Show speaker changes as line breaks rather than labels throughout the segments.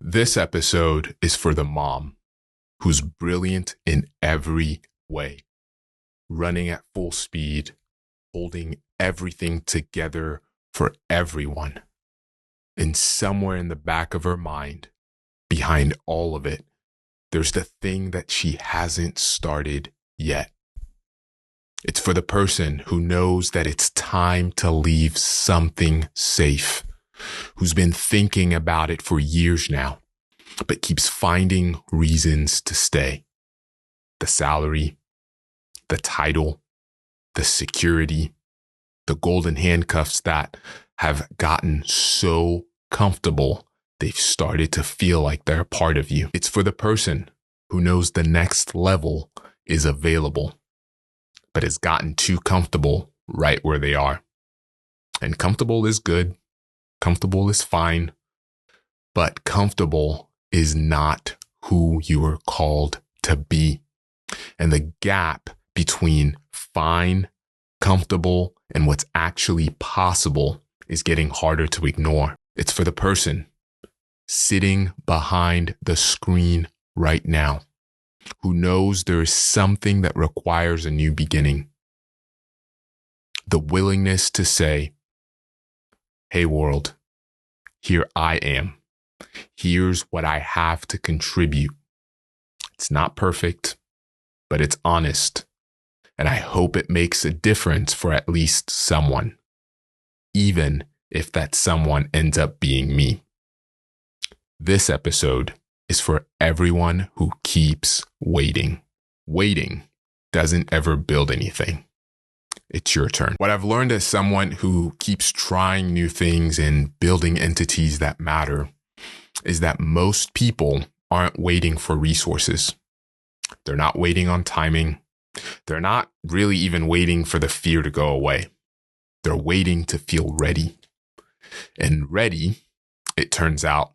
This episode is for the mom who's brilliant in every way, running at full speed, holding everything together for everyone. And somewhere in the back of her mind, behind all of it, there's the thing that she hasn't started yet. It's for the person who knows that it's time to leave something safe, who's been thinking about it for years now, but keeps finding reasons to stay. The salary, the title, the security, the golden handcuffs that have gotten so comfortable they've started to feel like they're a part of you. It's for the person who knows the next level is available, but has gotten too comfortable right where they are. And comfortable is good. Comfortable is fine. But comfortable is not who you are called to be. And the gap between fine, comfortable, and what's actually possible is getting harder to ignore. It's for the person sitting behind the screen right now who knows there is something that requires a new beginning. The willingness to say, hey world, here I am. Here's what I have to contribute. It's not perfect, but it's honest. And I hope it makes a difference for at least someone, even if that someone ends up being me. This episode is for everyone who keeps waiting. Waiting doesn't ever build anything. It's your turn. What I've learned as someone who keeps trying new things and building entities that matter is that most people aren't waiting for resources. They're not waiting on timing. They're not really even waiting for the fear to go away. They're waiting to feel ready. And ready, it turns out,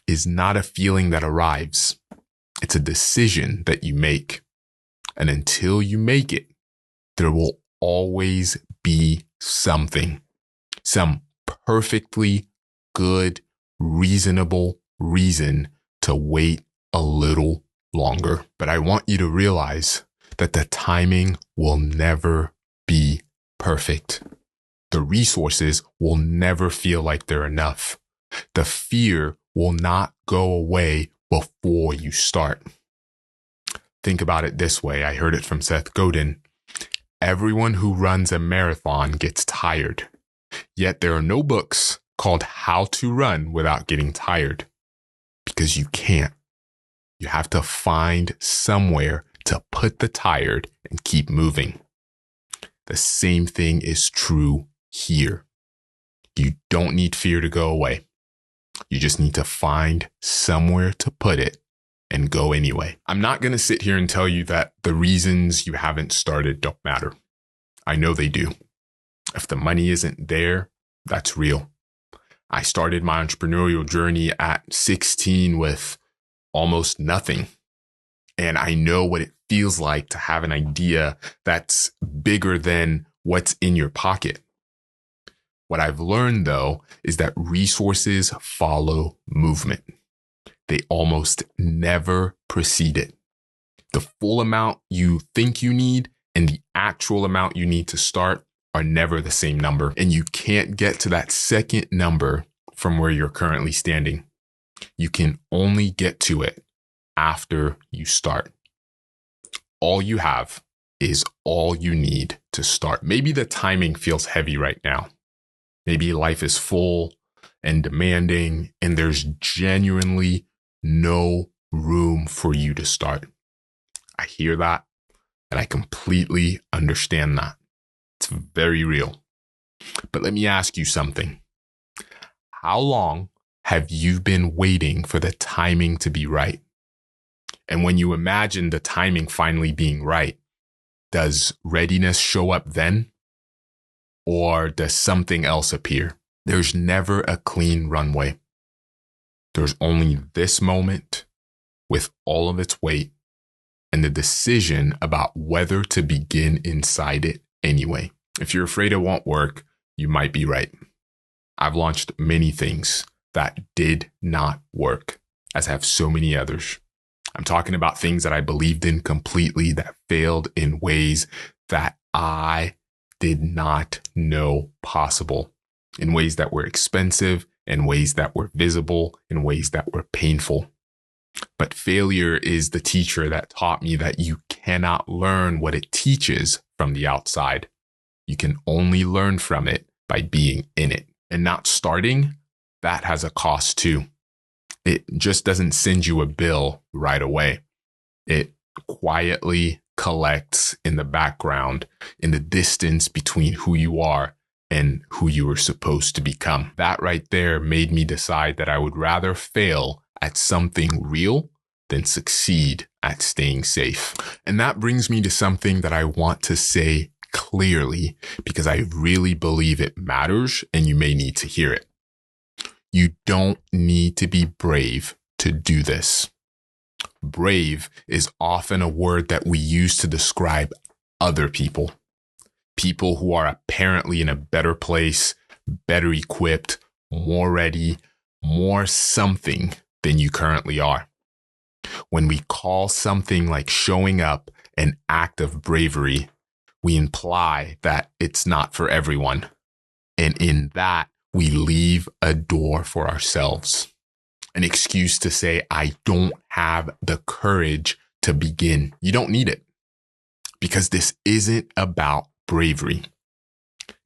is not a feeling that arrives. It's a decision that you make. And until you make it, there will always be something, some perfectly good, reasonable reason to wait a little longer. But I want you to realize that the timing will never be perfect. The resources will never feel like they're enough. The fear will not go away before you start. Think about it this way. I heard it from Seth Godin. Everyone who runs a marathon gets tired. Yet there are no books called How to Run Without Getting Tired. Because you can't. You have to find somewhere to put the tired and keep moving. The same thing is true here. You don't need fear to go away. You just need to find somewhere to put it and go anyway. I'm not going to sit here and tell you that the reasons you haven't started don't matter. I know they do. If the money isn't there, that's real. I started my entrepreneurial journey at 16 with almost nothing. And I know what it feels like to have an idea that's bigger than what's in your pocket. What I've learned, though, is that resources follow movement. They almost never precede it. The full amount you think you need and the actual amount you need to start are never the same number. And you can't get to that second number from where you're currently standing. You can only get to it after you start. All you have is all you need to start. Maybe the timing feels heavy right now. Maybe life is full and demanding, and there's genuinely no room for you to start. I hear that, and I completely understand that. It's very real. But let me ask you something. How long have you been waiting for the timing to be right? And when you imagine the timing finally being right, does readiness show up then? Or does something else appear? There's never a clean runway. There's only this moment with all of its weight and the decision about whether to begin inside it anyway. If you're afraid it won't work, you might be right. I've launched many things that did not work. as have so many others. I'm talking about things that I believed in completely that failed in ways that I did not know possible, in ways that were expensive, in ways that were visible, in ways that were painful. But failure is the teacher that taught me that you cannot learn what it teaches from the outside. You can only learn from it by being in it. And not starting, that has a cost too. It just doesn't send you a bill right away. It quietly collects in the background, in the distance between who you are and who you were supposed to become. That right there made me decide that I would rather fail at something real than succeed at staying safe. And that brings me to something that I want to say clearly, because I really believe it matters and you may need to hear it. You don't need to be brave to do this. Brave is often a word that we use to describe other people. People who are apparently in a better place, better equipped, more ready, more something than you currently are. When we call something like showing up an act of bravery, we imply that it's not for everyone. And in that, we leave a door for ourselves. An excuse to say, I don't have the courage to begin. You don't need it. Because this isn't about bravery.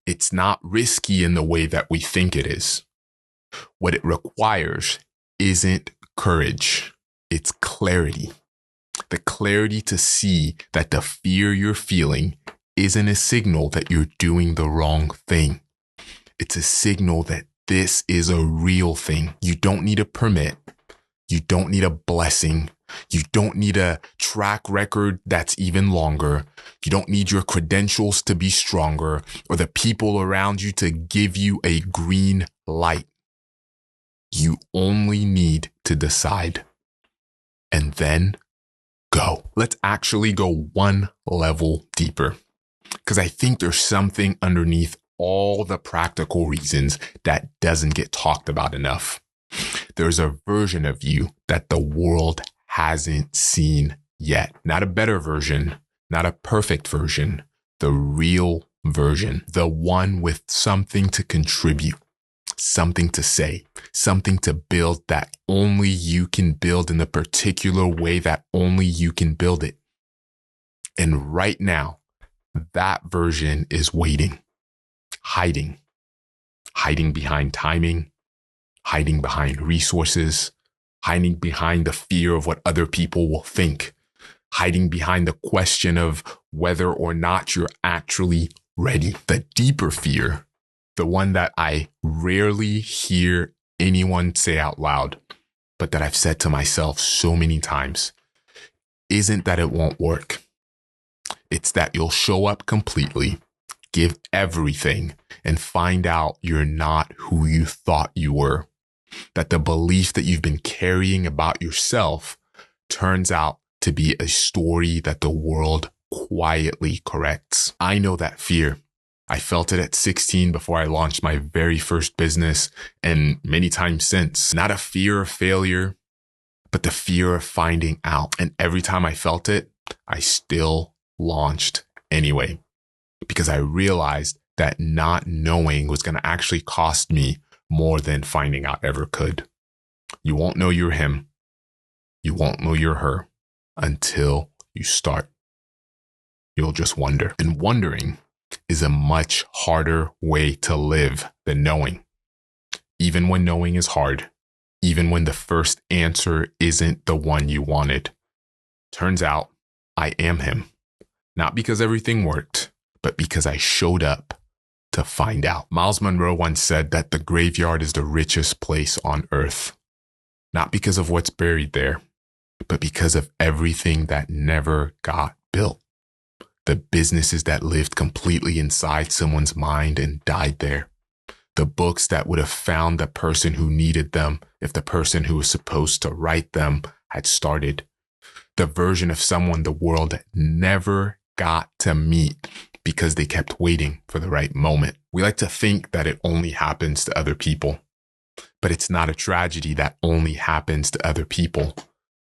It's not risky in the way that we think it is. What it requires isn't courage. It's clarity. The clarity to see that the fear you're feeling isn't a signal that you're doing the wrong thing. It's a signal that this is a real thing. You don't need a permit. You don't need a blessing. You don't need a track record that's even longer. You don't need your credentials to be stronger or the people around you to give you a green light. You only need to decide. And then go. Let's actually go one level deeper, because I think there's something underneath all the practical reasons that doesn't get talked about enough. There's a version of you that the world hasn't seen yet. Not a better version, not a perfect version, the real version, the one with something to contribute, something to say, something to build that only you can build in the particular way that only you can build it. And right now, that version is waiting, hiding behind timing, hiding behind resources, hiding behind the fear of what other people will think, hiding behind the question of whether or not you're actually ready. The deeper fear, the one that I rarely hear anyone say out loud, but that I've said to myself so many times, isn't that it won't work. It's that you'll show up completely, give everything, and find out you're not who you thought you were. That the belief that you've been carrying about yourself turns out to be a story that the world quietly corrects. I know that fear. I felt it at 16 before I launched my very first business, and many times since. Not a fear of failure, but the fear of finding out. And every time I felt it, I still launched anyway, because I realized that not knowing was going to actually cost me more than finding out ever could. You won't know you're him. You won't know you're her until you start. You'll just wonder. And wondering is a much harder way to live than knowing. Even when knowing is hard, even when the first answer isn't the one you wanted. Turns out I am him. Not because everything worked, but because I showed up to find out. Miles Monroe once said that the graveyard is the richest place on earth. Not because of what's buried there, but because of everything that never got built. The businesses that lived completely inside someone's mind and died there. The books that would have found the person who needed them if the person who was supposed to write them had started. The version of someone the world never got to meet because they kept waiting for the right moment. We like to think that it only happens to other people, But it's not a tragedy that only happens to other people.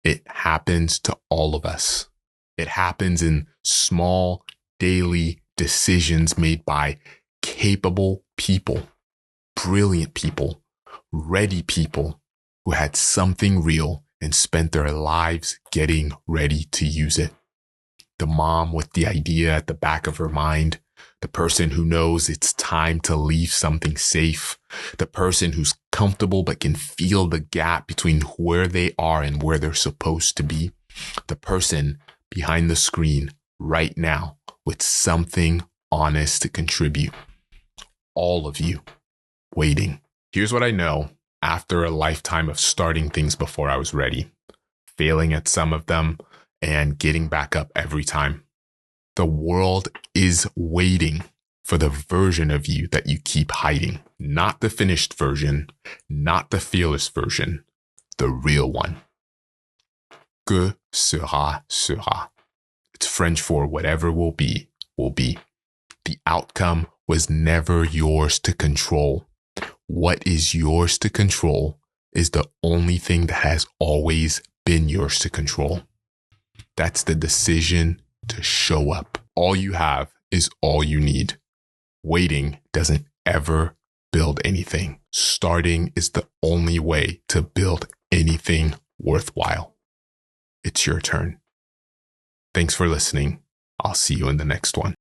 It happens to all of us. It happens in small daily decisions made by capable people, brilliant people, ready people who had something real and spent their lives getting ready to use it. The mom with the idea at the back of her mind, the person who knows it's time to leave something safe, the person who's comfortable but can feel the gap between where they are and where they're supposed to be, the person behind the screen right now with something honest to contribute. All of you waiting. Here's what I know after a lifetime of starting things before I was ready, failing at some of them, and getting back up every time. The world is waiting for the version of you that you keep hiding. Not the finished version, not the fearless version, the real one. Que sera, sera. It's French for whatever will be, will be. The outcome was never yours to control. What is yours to control is the only thing that has always been yours to control. That's the decision to show up. All you have is all you need. Waiting doesn't ever build anything. Starting is the only way to build anything worthwhile. It's your turn. Thanks for listening. I'll see you in the next one.